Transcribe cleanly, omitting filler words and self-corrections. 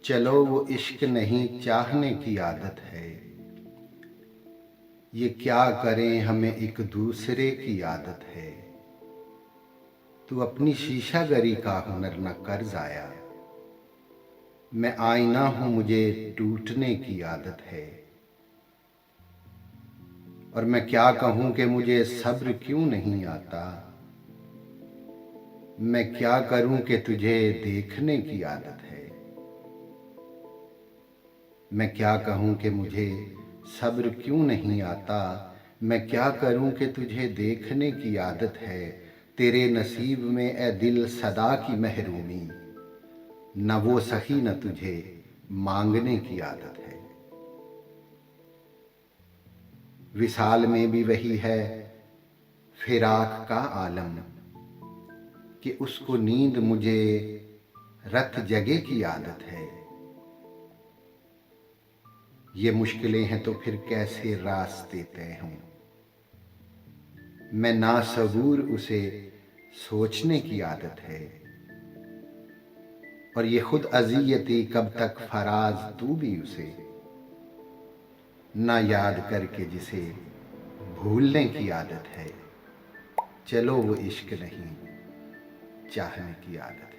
चलो वो इश्क नहीं चाहने की आदत है। ये क्या करें हमें एक दूसरे की आदत है। तू अपनी शीशागरी का हुनर न कर जाया। मैं आईना हूं मुझे टूटने की आदत है। और मैं क्या कहूं कि मुझे सब्र क्यों नहीं आता। मैं क्या करूं कि तुझे देखने की आदत है। मैं क्या कहूं कि मुझे सब्र क्यों नहीं आता। मैं क्या करूं कि तुझे देखने की आदत है। तेरे नसीब में ए दिल सदा की महरूमी, न वो सही न तुझे मांगने की आदत है। विसाल में भी वही है फिराक का आलम, कि उसको नींद मुझे रत जगे की आदत है। ये मुश्किलें हैं तो फिर कैसे रास्ते तय हों। मैं नासबूर उसे सोचने की आदत है। और ये खुद अज़ियती कब तक फराज तू भी उसे, ना याद करके जिसे भूलने की आदत है। चलो वो इश्क नहीं चाहने की आदत है।